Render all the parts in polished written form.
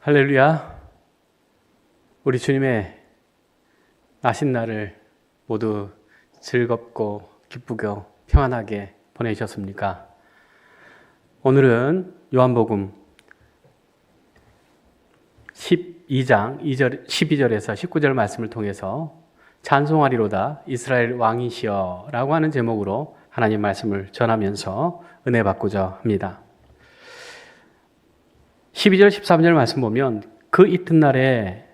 할렐루야. 우리 주님의 나신 날을 모두 즐겁고 기쁘고 평안하게 보내셨습니까? 오늘은 요한복음 12장 12절에서 19절 말씀을 통해서 찬송하리로다 이스라엘 왕이시여 라고 하는 제목으로 하나님 말씀을 전하면서 은혜 받고자 합니다. 12절 13절 말씀 보면 그 이튿날에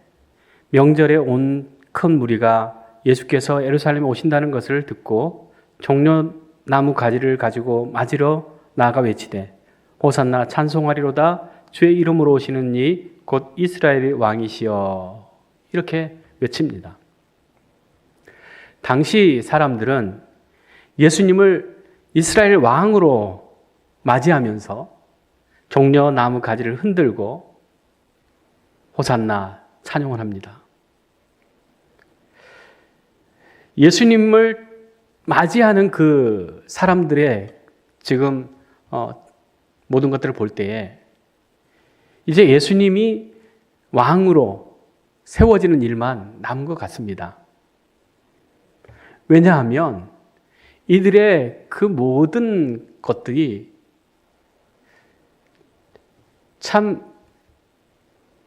명절에 온 큰 무리가 예수께서 예루살렘에 오신다는 것을 듣고 종려나무 가지를 가지고 맞으러 나아가 외치되 호산나 찬송하리로다 주의 이름으로 오시는 이 곧 이스라엘의 왕이시여 이렇게 외칩니다. 당시 사람들은 예수님을 이스라엘 왕으로 맞이하면서 종려나무 가지를 흔들고 호산나 찬양을 합니다. 예수님을 맞이하는 그 사람들의 지금 모든 것들을 볼 때에 이제 예수님이 왕으로 세워지는 일만 남은 것 같습니다. 왜냐하면 이들의 그 모든 것들이 참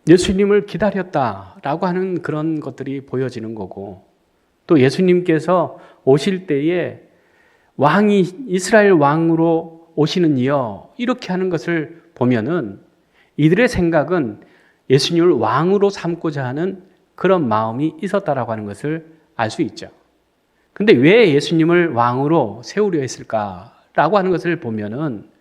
예수님을 기다렸다라고 하는 그런 것들이 보여지는 거고, 또 예수님께서 오실 때에 왕이 이스라엘 왕으로 오시는 이여 이렇게 하는 것을 보면은 이들의 생각은 예수님을 왕으로 삼고자 하는 그런 마음이 있었다라고 하는 것을 알 수 있죠. 근데 왜 예수님을 왕으로 세우려 했을까라고 하는 것을 보면은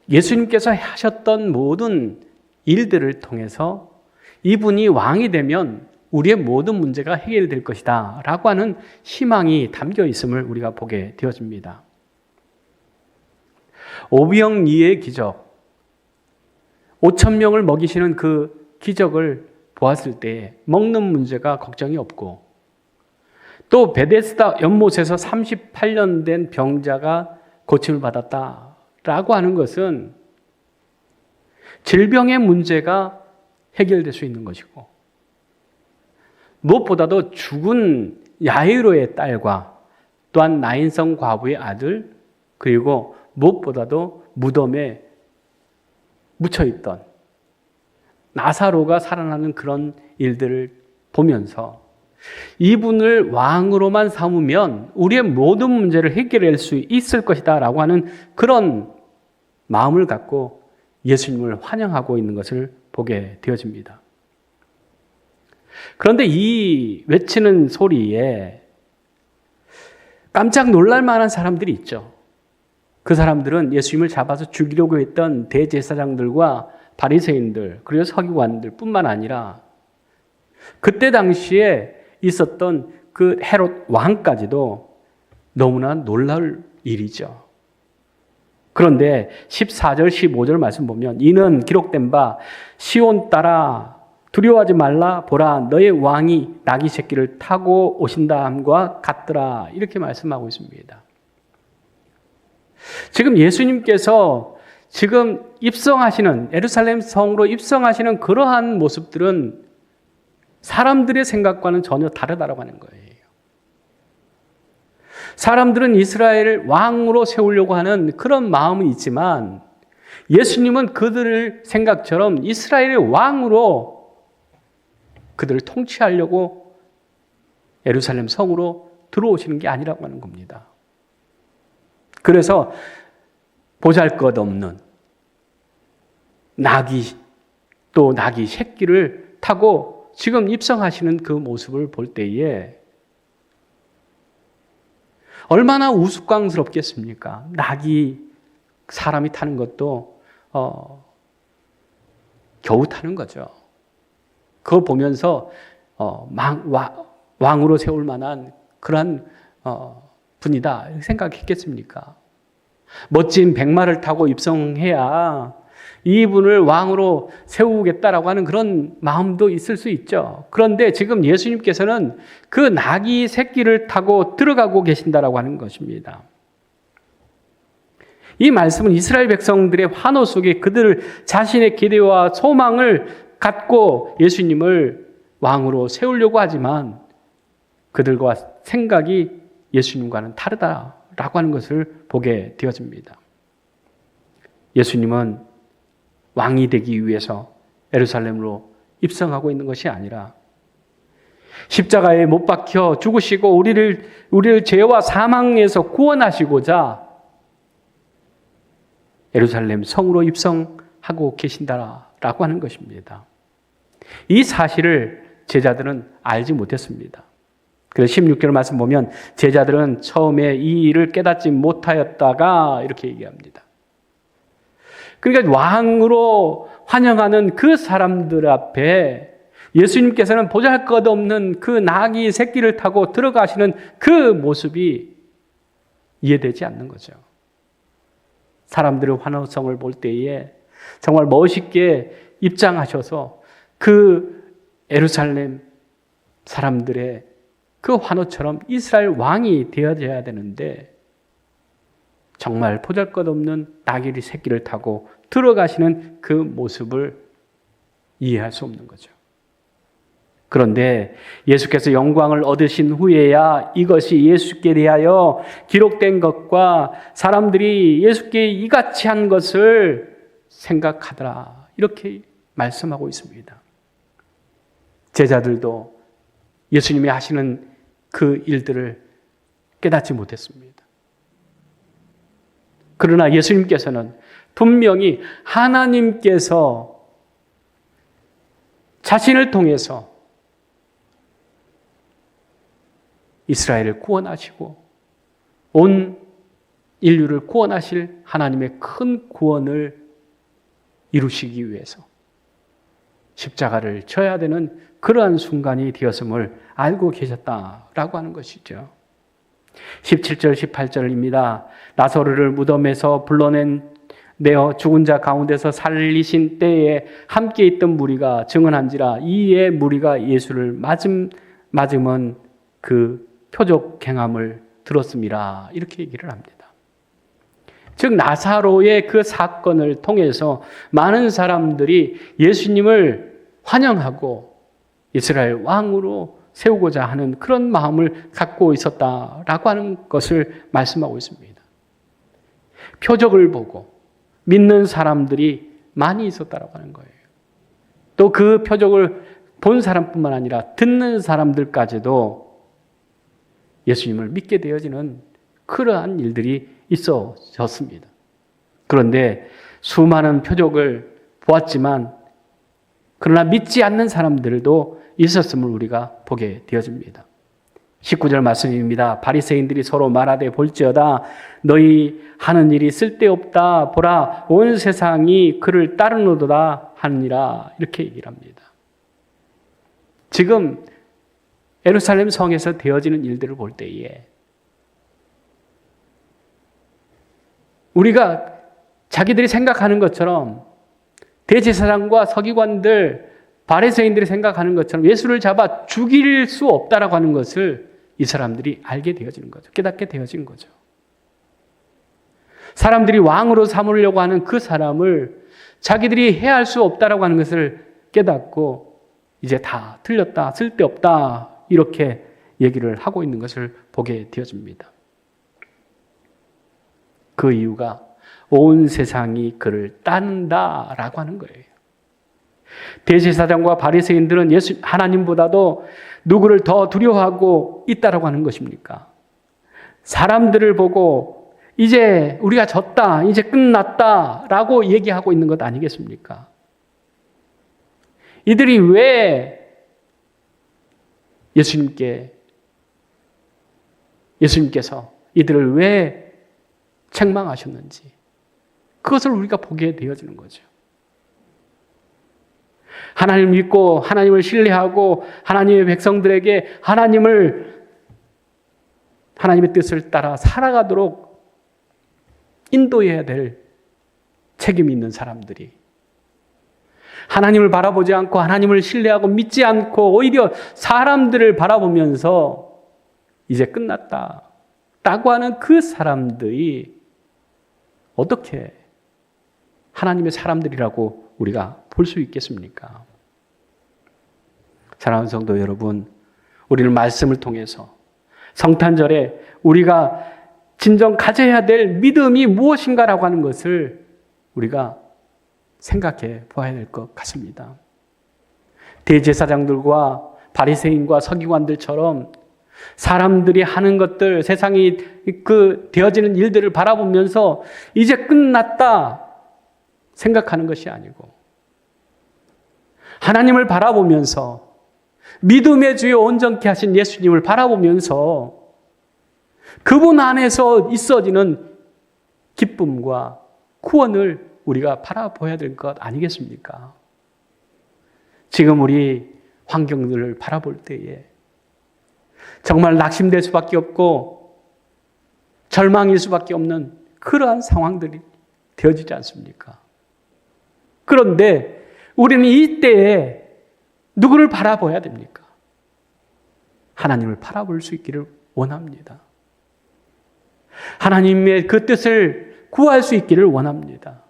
예수님께서 하셨던 모든 일들을 통해서 이분이 왕이 되면 우리의 모든 문제가 해결될 것이다 라고 하는 희망이 담겨 있음을 우리가 보게 되어집니다. 오병이어의 기적, 5,000명을 먹이시는 그 기적을 보았을 때 먹는 문제가 걱정이 없고, 또 베데스다 연못에서 38년 된 병자가 고침을 받았다라고 하는 것은 질병의 문제가 해결될 수 있는 것이고, 무엇보다도 죽은 야이로의 딸과 또한 나인성 과부의 아들, 그리고 무엇보다도 무덤에 묻혀있던 나사로가 살아나는 그런 일들을 보면서 이분을 왕으로만 삼으면 우리의 모든 문제를 해결할 수 있을 것이다 라고 하는 그런 마음을 갖고 예수님을 환영하고 있는 것을 보게 되어집니다. 그런데 이 외치는 소리에 깜짝 놀랄 만한 사람들이 있죠. 그 사람들은 예수님을 잡아서 죽이려고 했던 대제사장들과 바리새인들, 그리고 서기관들 뿐만 아니라 그때 당시에 있었던 그 헤롯 왕까지도 너무나 놀랄 일이죠. 그런데 14절, 15절 말씀 보면 이는 기록된 바 시온 딸아 두려워하지 말라 보라 너의 왕이 나귀 새끼를 타고 오신다 함과 같더라 이렇게 말씀하고 있습니다. 지금 예수님께서 지금 입성하시는 예루살렘 성으로 입성하시는 그러한 모습들은 사람들의 생각과는 전혀 다르다고 하는 거예요. 사람들은 이스라엘을 왕으로 세우려고 하는 그런 마음은 있지만 예수님은 그들의 생각처럼 이스라엘의 왕으로 그들을 통치하려고 예루살렘 성으로 들어오시는 게 아니라고 하는 겁니다. 그래서 보잘것없는 나귀, 또 나귀 새끼를 타고 지금 입성하시는 그 모습을 볼 때에 얼마나 우스꽝스럽겠습니까? 나귀 사람이 타는 것도 겨우 타는 거죠. 그거 보면서 왕으로 세울 만한 그런 분이다 생각했겠습니까? 멋진 백마를 타고 입성해야 이분을 왕으로 세우겠다라고 하는 그런 마음도 있을 수 있죠. 그런데 지금 예수님께서는 그 나귀 새끼를 타고 들어가고 계신다라고 하는 것입니다. 이 말씀은 이스라엘 백성들의 환호 속에 그들 자신의 기대와 소망을 갖고 예수님을 왕으로 세우려고 하지만 그들과 생각이 예수님과는 다르다라고 하는 것을 보게 되어집니다. 예수님은 왕이 되기 위해서 예루살렘으로 입성하고 있는 것이 아니라 십자가에 못 박혀 죽으시고 우리를 죄와 사망에서 구원하시고자 예루살렘 성으로 입성하고 계신다라고 하는 것입니다. 이 사실을 제자들은 알지 못했습니다. 그래서 16절 말씀 보면 제자들은 처음에 이 일을 깨닫지 못하였다가 이렇게 얘기합니다. 그러니까 왕으로 환영하는 그 사람들 앞에 예수님께서는 보잘것없는 그 나귀 새끼를 타고 들어가시는 그 모습이 이해되지 않는 거죠. 사람들의 환호성을 볼 때에 정말 멋있게 입장하셔서 그 예루살렘 사람들의 그 환호처럼 이스라엘 왕이 되어져야 되는데 정말 보잘것없는 나귀 새끼를 타고 들어가시는 그 모습을 이해할 수 없는 거죠. 그런데 예수께서 영광을 얻으신 후에야 이것이 예수께 대하여 기록된 것과 사람들이 예수께 이같이 한 것을 생각하더라. 이렇게 말씀하고 있습니다. 제자들도 예수님이 하시는 그 일들을 깨닫지 못했습니다. 그러나 예수님께서는 분명히 하나님께서 자신을 통해서 이스라엘을 구원하시고 온 인류를 구원하실 하나님의 큰 구원을 이루시기 위해서 십자가를 져야 되는 그러한 순간이 되었음을 알고 계셨다라고 하는 것이죠. 17절 18절입니다. 나사로를 무덤에서 불러내어 죽은 자 가운데서 살리신 때에 함께 있던 무리가 증언한지라 이에 무리가 예수를 맞으면 그 표적 행함을 들었습니다. 이렇게 얘기를 합니다. 즉 나사로의 그 사건을 통해서 많은 사람들이 예수님을 환영하고 이스라엘 왕으로 세우고자 하는 그런 마음을 갖고 있었다라고 하는 것을 말씀하고 있습니다. 표적을 보고 믿는 사람들이 많이 있었다라고 하는 거예요. 또 그 표적을 본 사람뿐만 아니라 듣는 사람들까지도 예수님을 믿게 되어지는 그러한 일들이 있어졌습니다. 그런데 수많은 표적을 보았지만 그러나 믿지 않는 사람들도 있었음을 우리가 보게 되어집니다. 19절 말씀입니다. 바리새인들이 서로 말하되 볼지어다 너희 하는 일이 쓸데없다 보라 온 세상이 그를 따르노도다 하느니라 이렇게 얘기를 합니다. 지금 예루살렘 성에서 되어지는 일들을 볼 때에 우리가 자기들이 생각하는 것처럼 대제사장과 서기관들, 바리새인들이 생각하는 것처럼 예수를 잡아 죽일 수 없다라고 하는 것을 이 사람들이 알게 되어지는 거죠. 깨닫게 되어진 거죠. 사람들이 왕으로 삼으려고 하는 그 사람을 자기들이 해할 수 없다라고 하는 것을 깨닫고 이제 다 틀렸다, 쓸데없다 이렇게 얘기를 하고 있는 것을 보게 되어집니다. 그 이유가 온 세상이 그를 따른다라고 하는 거예요. 대제사장과 바리새인들은 하나님보다도 누구를 더 두려워하고 있다라고 하는 것입니까? 사람들을 보고 이제 우리가 졌다, 이제 끝났다라고 얘기하고 있는 것 아니겠습니까? 이들이 왜 예수님께서 이들을 왜 책망하셨는지 그것을 우리가 보게 되어지는 거죠. 하나님을 믿고 하나님을 신뢰하고 하나님의 백성들에게 하나님의 뜻을 따라 살아가도록 인도해야 될 책임이 있는 사람들이 하나님을 바라보지 않고 하나님을 신뢰하고 믿지 않고 오히려 사람들을 바라보면서 이제 끝났다 라고 하는 그 사람들이 어떻게 하나님의 사람들이라고 우리가 볼 수 있겠습니까? 사랑하는 성도 여러분, 우리는 말씀을 통해서 성탄절에 우리가 진정 가져야 될 믿음이 무엇인가라고 하는 것을 우리가 생각해 보아야 될 것 같습니다. 대제사장들과 바리새인과 서기관들처럼 사람들이 하는 것들, 세상이 되어지는 일들을 바라보면서 이제 끝났다 생각하는 것이 아니고 하나님을 바라보면서 믿음의 주요 온전케 하신 예수님을 바라보면서 그분 안에서 있어지는 기쁨과 구원을 우리가 바라봐야 될 것 아니겠습니까? 지금 우리 환경들을 바라볼 때에 정말 낙심될 수밖에 없고 절망일 수밖에 없는 그러한 상황들이 되어지지 않습니까? 그런데 우리는 이때에 누구를 바라봐야 됩니까? 하나님을 바라볼 수 있기를 원합니다. 하나님의 그 뜻을 구할 수 있기를 원합니다.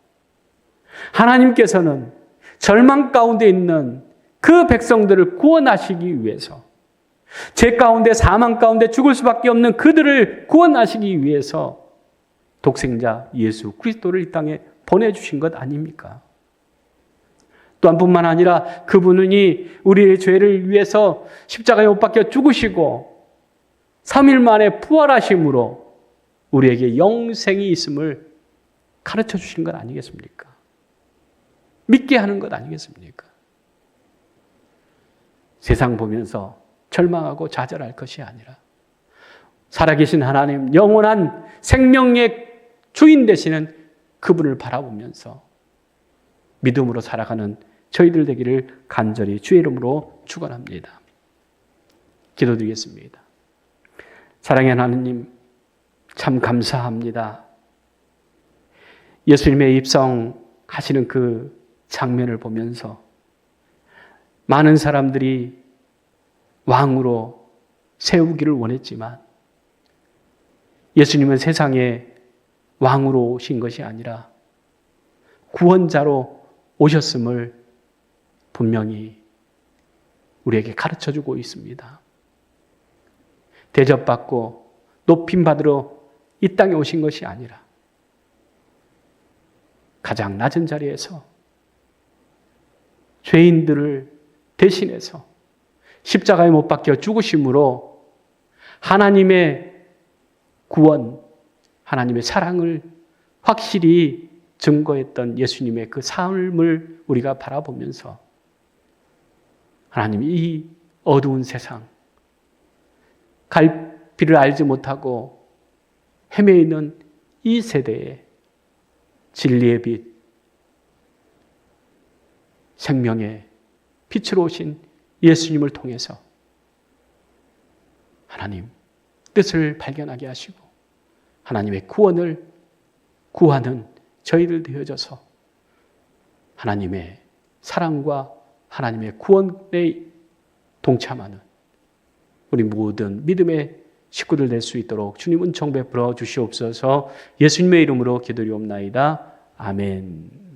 하나님께서는 절망 가운데 있는 그 백성들을 구원하시기 위해서, 죄 가운데 사망 가운데 죽을 수밖에 없는 그들을 구원하시기 위해서 독생자 예수 그리스도를 이 땅에 보내주신 것 아닙니까? 또한 뿐만 아니라 그분이 우리의 죄를 위해서 십자가에 못 박혀 죽으시고 3일 만에 부활하심으로 우리에게 영생이 있음을 가르쳐 주신 것 아니겠습니까? 믿게 하는 것 아니겠습니까? 세상 보면서 절망하고 좌절할 것이 아니라 살아계신 하나님, 영원한 생명의 주인 되시는 그분을 바라보면서 믿음으로 살아가는 저희들 되기를 간절히 주의 이름으로 축원합니다. 기도드리겠습니다. 사랑의 하나님, 참 감사합니다. 예수님의 입성하시는 그 장면을 보면서 많은 사람들이 왕으로 세우기를 원했지만 예수님은 세상에 왕으로 오신 것이 아니라 구원자로 오셨음을 분명히 우리에게 가르쳐주고 있습니다. 대접받고 높임받으러 이 땅에 오신 것이 아니라 가장 낮은 자리에서 죄인들을 대신해서 십자가에 못 박혀 죽으심으로 하나님의 구원, 하나님의 사랑을 확실히 증거했던 예수님의 그 삶을 우리가 바라보면서 하나님, 이 어두운 세상, 갈 길을 알지 못하고 헤매 있는 이 세대에 진리의 빛, 생명의 빛으로 오신 예수님을 통해서 하나님 뜻을 발견하게 하시고 하나님의 구원을 구하는 저희들 되어져서 하나님의 사랑과 하나님의 구원에 동참하는 우리 모든 믿음의 식구들 될 수 있도록 주님 은총 베풀어 주시옵소서. 예수님의 이름으로 기도리옵나이다. 아멘.